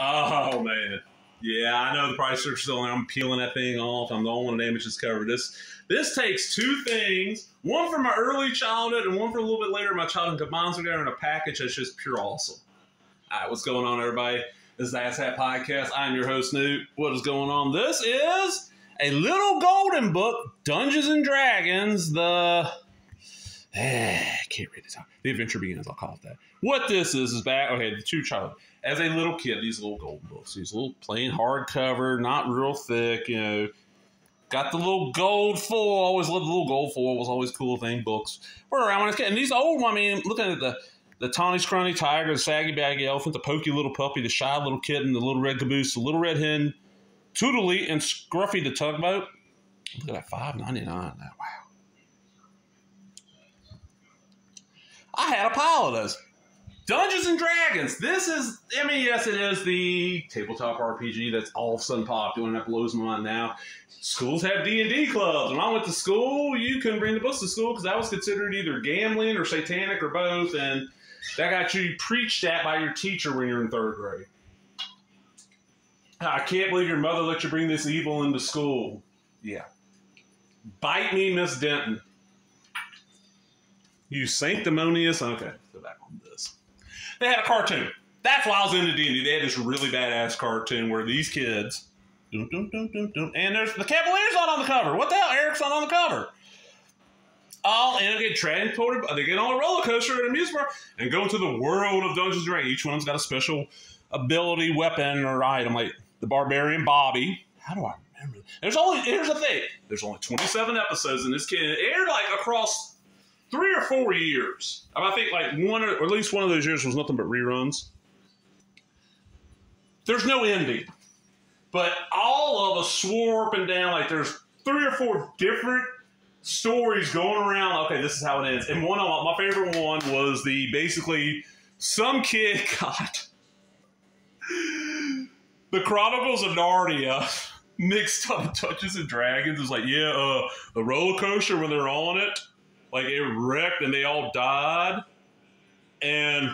Oh, man. Yeah, I know the price are still there. I'm peeling that thing off. I'm the only one to damage this cover. This takes two things, one from my early childhood and one from a little bit later in my childhood, combines together in a package that's just pure awesome. All right, what's going on, everybody? This is the Ass Hat Podcast. I'm your host, Newt. What is going on? This is a little golden book, Dungeons and Dragons, I can't read it. The Adventure Begins, I'll call it that. What this is back, okay, the two child. As a little kid, these little golden books, these little plain hardcover, not real thick, you know, got the little gold foil. Always loved the little gold foil. Was always a cool thing. Books were around when I was a kid. And these old, I mean, looking at the tawny scrawny tiger, the saggy baggy elephant, the pokey little puppy, the shy little kitten, the little red caboose, the little red hen, Tootly, and Scruffy the tugboat. Look at that, $5.99 now. Wow. I had a pile of those. Dungeons and Dragons. This is, I mean, yes, it is the tabletop RPG that's all of a sudden popular, and that blows my mind now. Schools have D&D clubs. When I went to school, you couldn't bring the books to school because that was considered either gambling or satanic or both, and that got you preached at by your teacher when you're in third grade. I can't believe your mother let you bring this evil into school. Yeah. Bite me, Miss Denton. You sanctimonious. Okay, go back on this. They had a cartoon. That's why I was into D&D. They had this really badass cartoon where these kids, and there's the Cavalier's not on the cover. What the hell? Eric's not on the cover. All and they get transported. They get on a roller coaster at an amusement park and go into the world of Dungeons and Dragons. Each one's got a special ability, weapon, or item. Like the Barbarian Bobby. How do I remember? Here's the thing. There's only 27 episodes in this kid. It aired like across 3 or 4 years. I think like one or at least one of those years was nothing but reruns. There's no ending. But all of us swore up and down like there's 3 or 4 different stories going around. Okay, this is how it ends. And one of my favorite one was basically some kid got the Chronicles of Narnia mixed up with Dungeons and Dragons. It's like, the roller coaster when they're on it, like it wrecked and they all died. And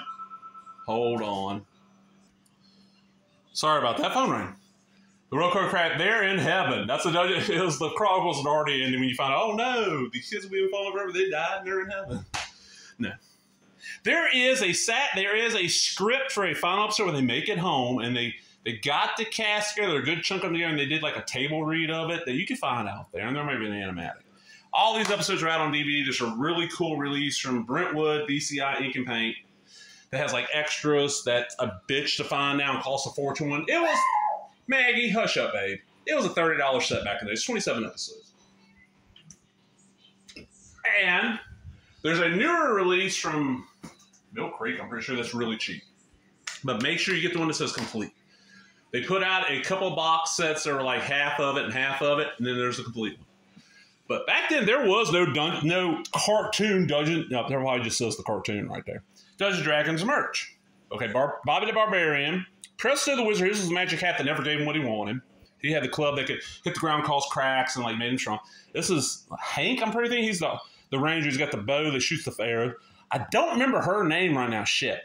hold on. Sorry about that. Phone rang. The roller coaster crash, they're in heaven. That's it was the Chronicles of Narnia. And when you find out, oh no, these kids will be falling forever, they died and they're in heaven. No. There is a script for a final episode where they make it home and they got the cast together, a good chunk of them together, and they did like a table read of it that you can find out there. And there may be an animatic. All these episodes are out on DVD. There's a really cool release from Brentwood, BCI Ink and Paint that has like extras that's a bitch to find now and costs a fortune. It was, Maggie, hush up, babe. It was a $30 set back in the day. It's 27 episodes. And there's a newer release from Mill Creek, I'm pretty sure that's really cheap. But make sure you get the one that says complete. They put out a couple box sets that are like half of it, and then there's the complete one. But back then, there was no cartoon Dungeon. No, there probably just says the cartoon right there. Dungeons & Dragons merch. Okay, Bobby the Barbarian. Presto the Wizard. His was a magic hat that never gave him what he wanted. He had the club that could hit the ground, cause cracks, and like made him strong. This is Hank, I'm pretty sure. He's the ranger. He's got the bow that shoots the arrow. I don't remember her name right now. Shit.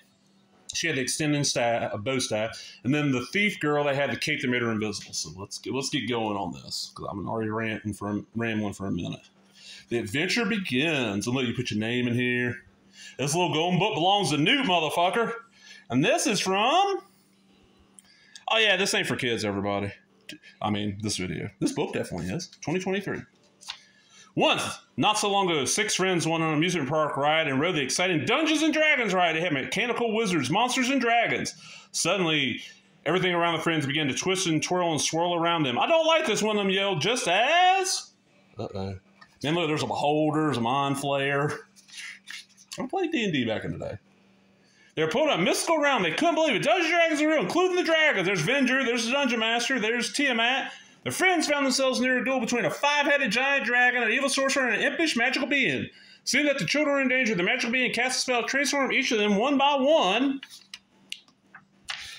She had the extending staff, a bow staff, and then the thief girl. They had the cape that made her invisible. So let's get going on this because I'm already rambling for a minute. The adventure begins. I'll let you put your name in here. This little golden book belongs to Newt, motherfucker. And this is from. Oh yeah, this ain't for kids, everybody. I mean, this book definitely is. 2023. Once, not so long ago, 6 friends went on an amusement park ride and rode the exciting Dungeons and Dragons ride. They had mechanical wizards, monsters, and dragons. Suddenly, everything around the friends began to twist and twirl and swirl around them. I don't like this, one of them yelled, just as... Uh-oh. Then look, there's a beholder, there's a mind flayer. I played D&D back in the day. They were pulling a mystical round. They couldn't believe it. Dungeons and Dragons are real, including the dragons. There's Venger, there's the Dungeon Master, there's Tiamat. The friends found themselves near a duel between a 5-headed giant dragon, an evil sorcerer, and an impish magical being. Seeing that the children were in danger, the magical being cast a spell to transform each of them one by one.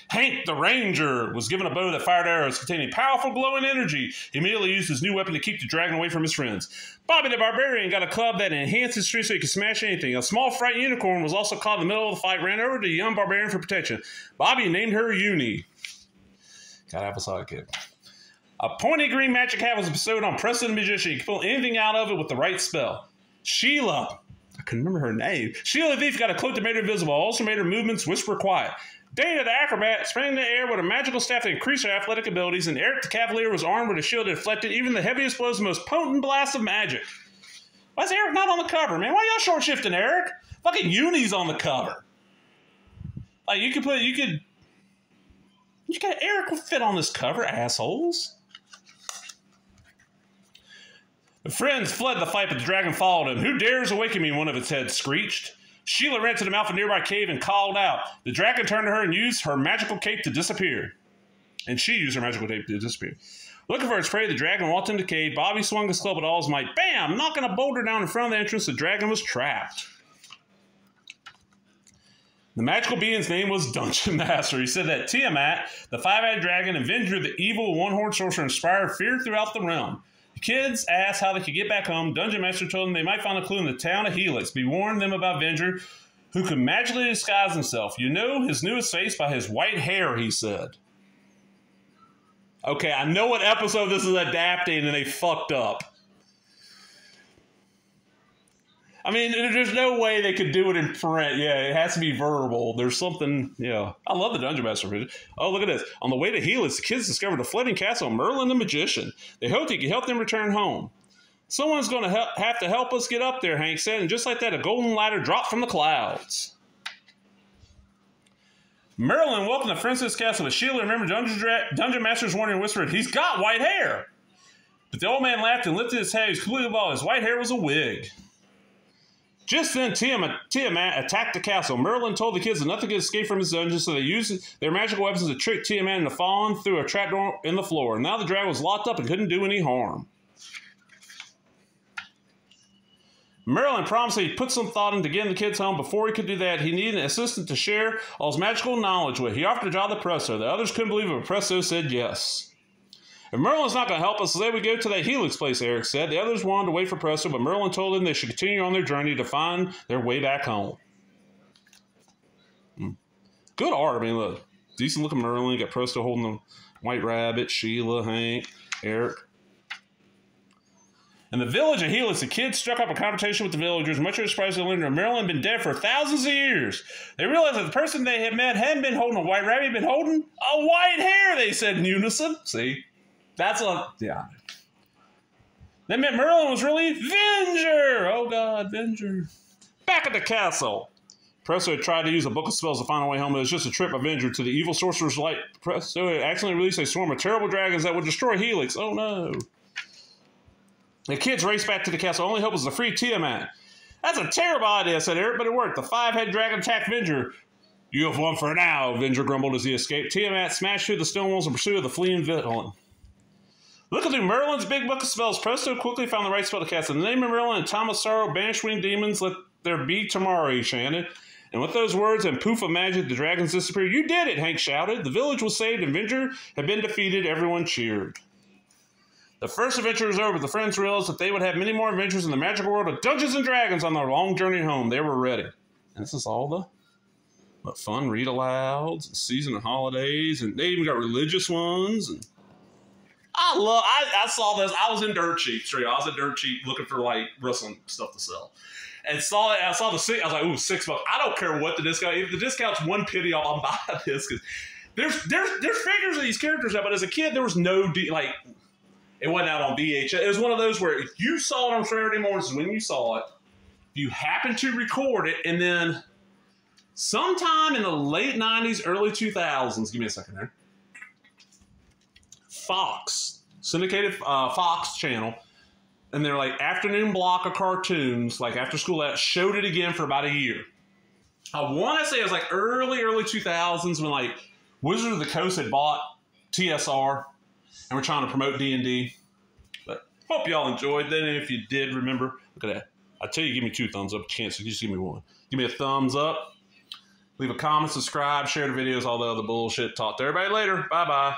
Hank the Ranger was given a bow that fired arrows containing powerful glowing energy. He immediately used his new weapon to keep the dragon away from his friends. Bobby the Barbarian got a club that enhanced his strength so he could smash anything. A small frightened unicorn was also caught in the middle of the fight, ran over to the young barbarian for protection. Bobby named her Uni. Gotta have a sidekick. A pointy green magic hat was bestowed on Preston the Magician. You can pull anything out of it with the right spell. Sheila. I can remember her name. Sheila the Thief got a cloak that made her invisible. Also made her movements whisper quiet. Dana the Acrobat sprang in the air with a magical staff that increased her athletic abilities, and Eric the Cavalier was armed with a shield that deflected even the heaviest blows, the most potent blast of magic. Why is Eric not on the cover, man? Why y'all short shifting Eric? Fucking Uni's on the cover. Like, Eric would fit on this cover, assholes. The friends fled the fight, but the dragon followed him. Who dares awaken me? One of its heads screeched. Sheila ran to the mouth of a nearby cave and called out. The dragon turned to her and used her magical cape to disappear. And she used her magical cape to disappear. Looking for its prey, the dragon walked into the cave. Bobby swung his club with all his might. Bam! Knocking a boulder down in front of the entrance, the dragon was trapped. The magical being's name was Dungeon Master. He said that Tiamat, the five-eyed dragon, and Vindra, the evil one-horned sorcerer, inspired fear throughout the realm. The kids asked how they could get back home. Dungeon Master told them they might find a clue in the town of Helix. Be warned them about Vindra, who could magically disguise himself. You know his newest face by his white hair, he said. Okay, I know what episode this is adapting, and they fucked up. I mean, there's no way they could do it in print. Yeah, it has to be verbal. There's something, yeah. I love the Dungeon Master. Oh, look at this. On the way to Helix, the kids discovered a floating castle, Merlin the Magician. They hoped he could help them return home. Someone's going to have to help us get up there, Hank said, and just like that, a golden ladder dropped from the clouds. Merlin welcomed the friends to his castle, but Sheila remembered Dungeon Master's warning and whispered, he's got white hair. But the old man laughed and lifted his head. He was completely bald. His white hair was a wig. Just then, Tiamat attacked the castle. Merlin told the kids that nothing could escape from his dungeon, so they used their magical weapons to trick Tiamat into falling through a trapdoor in the floor. Now the dragon was locked up and couldn't do any harm. Merlin promised that he'd put some thought into getting the kids home. Before he could do that, he needed an assistant to share all his magical knowledge with. He offered a job to Presto. The others couldn't believe it, but Presto said yes. If Merlin's not going to help us, they would go to that Helix place, Eric said. The others wanted to wait for Presto, but Merlin told them they should continue on their journey to find their way back home. Good art. I mean, look. Decent looking Merlin. Got Presto holding the White Rabbit, Sheila, Hank, Eric. In the village of Helix, the kids struck up a conversation with the villagers. Much to their surprise, they learned that Merlin had been dead for thousands of years. They realized that the person they had met hadn't been holding a white rabbit, he'd been holding a white hair, they said in unison. See? That's what, yeah. They meant Merlin was really Vindra. Oh, God, Vindra. Back at the castle. Presto had tried to use a book of spells to find a way home. It was just a trip of Vindra to the evil sorcerer's light. Presto had accidentally released a swarm of terrible dragons that would destroy Helix. Oh, no. The kids raced back to the castle. Only hope was to free Tiamat. That's a terrible idea, said Eric, but it worked. The five-head dragon attacked Vindra. You have won for now, Vindra grumbled as he escaped. Tiamat smashed through the stone walls in pursuit of the fleeing villain. Looking through Merlin's big book of spells, Presto quickly found the right spell to cast. In the name of Merlin and Tom of Sorrow, banish winged demons, let there be tomorrow, he chanted. And with those words and poof of magic, the dragons disappeared. You did it, Hank shouted. The village was saved and Vindra had been defeated. Everyone cheered. The first adventure was over. The friends realized that they would have many more adventures in the magical world of Dungeons and Dragons on their long journey home. They were ready. And this is all the fun read-alouds, season of holidays, and they even got religious ones. And I saw this. I was in Dirt Cheap Street. I was at Dirt Cheap looking for like wrestling stuff to sell, and I saw the I was like, ooh, $6. I don't care what the discount. If the discount's $1 penny, I'll buy this because there's figures of these characters out. But as a kid, there was no it wasn't out on VHS. It was one of those where if you saw it on Saturday mornings when you saw it, you happened to record it, and then sometime in the late 90s, early 2000s. Give me a second there. Fox, syndicated Fox channel, and they're like afternoon block of cartoons, like after school that showed it again for about a year. I want to say it was like early 2000s when like Wizards of the Coast had bought TSR and we're trying to promote D&D. But hope y'all enjoyed that, and if you did, remember, look at that. I tell you, give me 2 thumbs up. You can't, so just give me 1. Give me a thumbs up. Leave a comment, subscribe, share the videos, all the other bullshit. Talk to everybody later. Bye-bye.